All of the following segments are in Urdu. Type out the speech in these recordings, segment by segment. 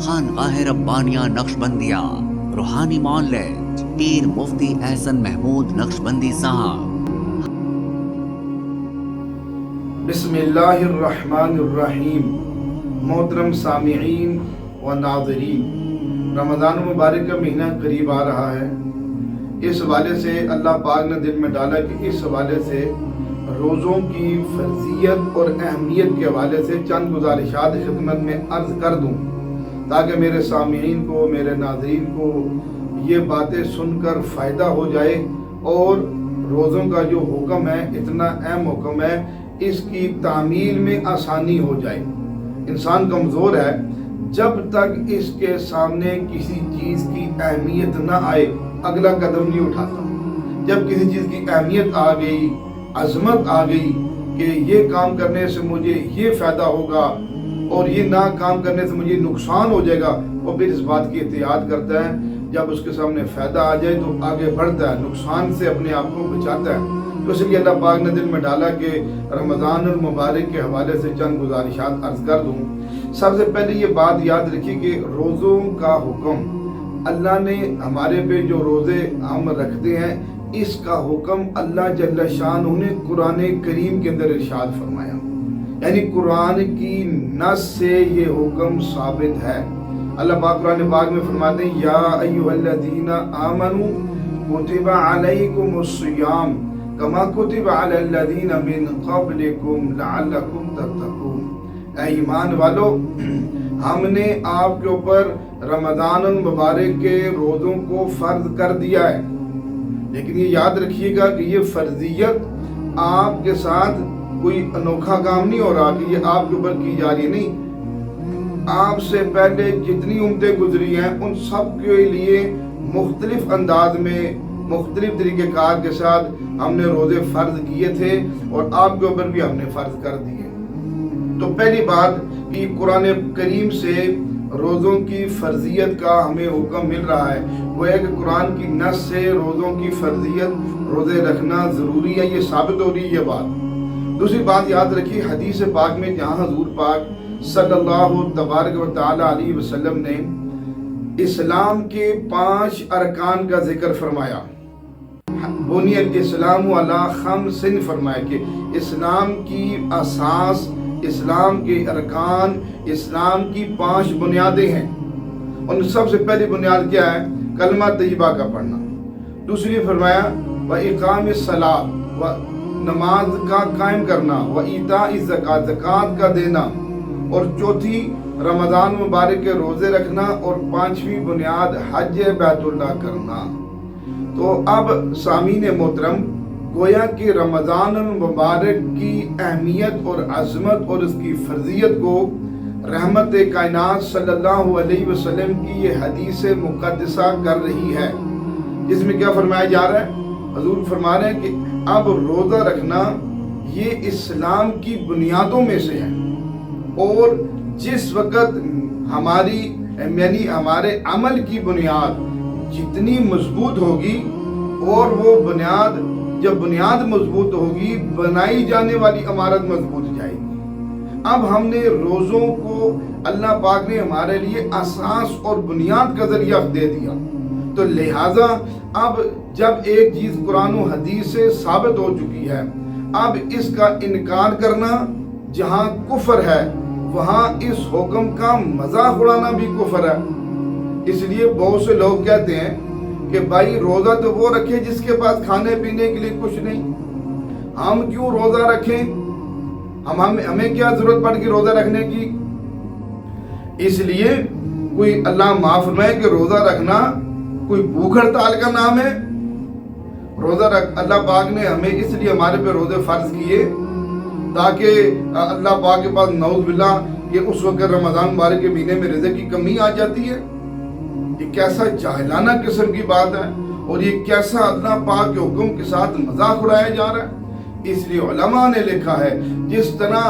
خانقاہ ربانیہ نقشبندیہ روحانی مولد پیر مفتی احسن محمود نقشبندی صاحب۔ بسم اللہ الرحمن الرحیم۔ محترم سامعین و ناظرین، رمضان مبارک کا مہینہ قریب آ رہا ہے۔ اس حوالے سے اللہ پاک نے دل میں ڈالا کہ اس حوالے سے روزوں کی فرضیت اور اہمیت کے حوالے سے چند گزارشات خدمت میں عرض کر دوں، تاکہ میرے سامعین کو، میرے ناظرین کو یہ باتیں سن کر فائدہ ہو جائے اور روزوں کا جو حکم ہے، اتنا اہم حکم ہے، اس کی تعمیل میں آسانی ہو جائے۔ انسان کمزور ہے، جب تک اس کے سامنے کسی چیز کی اہمیت نہ آئے اگلا قدم نہیں اٹھاتا۔ جب کسی چیز کی اہمیت آ گئی، عظمت آ گئی کہ یہ کام کرنے سے مجھے یہ فائدہ ہوگا اور یہ نہ کام کرنے سے مجھے نقصان ہو جائے گا، وہ پھر اس بات کی احتیاط کرتا ہے۔ جب اس کے سامنے فائدہ آ جائے تو آگے بڑھتا ہے، نقصان سے اپنے آپ کو بچاتا ہے۔ تو اس لیے اللہ پاک نے دل میں ڈالا کہ رمضان المبارک کے حوالے سے چند گزارشات عرض کر دوں۔ سب سے پہلے یہ بات یاد رکھیے کہ روزوں کا حکم اللہ نے ہمارے پہ جو روزے ہم رکھتے ہیں، اس کا حکم اللہ جل شانہ نے قرآن کریم کے اندر ارشاد فرمایا، یعنی قرآن کی نص سے یہ حکم ثابت ہے۔ اللہ پاک قرآن پاک میں فرماتے ہیں، یا ایھا الذین آمنوا کتب علیکم الصیام کما کتب علی الذین من قبلکم لعلکم تتقون۔ اے ایمان والو، ہم نے آپ کے اوپر رمضان المبارک کے روزوں کو فرض کر دیا ہے، لیکن یہ یاد رکھیے گا کہ یہ فرضیت آپ کے ساتھ کوئی انوکھا کام نہیں ہو رہا کہ یہ آپ کے اوپر کی جا رہی ہے، نہیں۔ آپ سے پہلے جتنی امتیں گزری ہیں ان سب کے لیے مختلف انداز میں، مختلف طریقہ کار کے ساتھ ہم نے روزے فرض کیے تھے اور آپ کے اوپر بھی ہم نے فرض کر دیے۔ تو پہلی بات کہ قرآن کریم سے روزوں کی فرضیت کا ہمیں حکم مل رہا ہے، وہ ہے کہ قرآن کی نص سے روزوں کی فرضیت، روزے رکھنا ضروری ہے، یہ ثابت ہو رہی ہے یہ بات۔ دوسری بات یاد رکھیے، حدیث پاک میں جہاں حضور پاک صلی اللہ تبارک و تعالی علیہ وسلم نے اسلام کے 5 ارکان کا ذکر فرمایا، بنی الاسلام علی 5 فرمایا کہ اسلام کی اساس، اسلام کے ارکان، اسلام کی 5 بنیادیں ہیں۔ ان سب سے پہلی بنیاد کیا ہے؟ کلمہ طیبہ کا پڑھنا۔ دوسری فرمایا وَإِقَامِ الصَّلَاةِ، نماز کا قائم کرنا، وَإِيتَاءِ الزَّكَاةِ، زکوٰۃ کا دینا، اور چوتھی رمضان مبارک کے روزے رکھنا، اور 5ویں بنیاد حج بیت اللہ کرنا۔ تو اب سامعین محترم، گویا کہ رمضان المبارک کی اہمیت اور عظمت اور اس کی فرضیت کو رحمت کائنات صلی اللہ علیہ وسلم کی یہ حدیث مقدسہ کر رہی ہے، جس میں کیا فرمایا جا رہا ہے؟ حضور فرما رہے ہیں کہ اب روزہ رکھنا یہ اسلام کی بنیادوں میں سے ہے، اور جس وقت ہماری یعنی ہمارے عمل کی بنیاد جتنی مضبوط ہوگی، اور وہ بنیاد جب بنیاد مضبوط ہوگی، بنائی جانے والی عمارت مضبوط جائے گی۔ اب ہم نے روزوں کو اللہ پاک نے ہمارے لیے اساس اور بنیاد کا ذریعہ دے دیا، تو لہٰذا اب جب ایک چیز قرآن و حدیث سے ثابت ہو چکی ہے، اب اس کا انکار کرنا جہاں کفر ہے، وہاں اس حکم کا مذاق اڑانا بھی کفر ہے۔ اس لیے بہت سے لوگ کہتے ہیں کہ بھائی روزہ تو وہ رکھے جس کے پاس کھانے پینے کے لیے کچھ نہیں، ہم کیوں روزہ رکھیں؟ ہمیں کیا ضرورت پڑ گئی روزہ رکھنے کی؟ اس لیے کوئی اللہ معاف فرمائے کہ روزہ رکھنا کوئی بھوک ہڑتال کا نام ہے؟ اللہ پاک نے ہمیں اس لیے ہمارے پہ روزے فرض کیے تاکہ اللہ پاک کے پاس نعوذ باللہ کہ اس وقت رمضان مبارک کے مہینے میں رزق کی کمی آ جاتی ہے۔ یہ کیسا جاہلانہ قسم کی بات ہے، اور یہ کیسا اللہ پاک کے حکم کے ساتھ مذاق اڑایا جا رہا ہے۔ اس لیے علماء نے لکھا ہے، جس طرح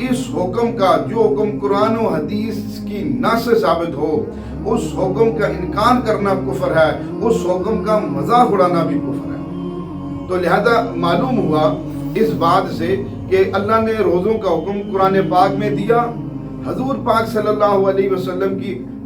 اس حکم کا جو حکم قرآن و حدیث کی نص سے ثابت ہو، اس حکم کا انکار کرنا کفر ہے، اس حکم کا مذاق اڑانا بھی کفر ہے۔ تو لہذا معلوم ہوا اس بات سے کہ اللہ نے روزوں کا حکم قرآن پاک میں دیا، حضور پاک صلی اللہ علیہ وسلم کی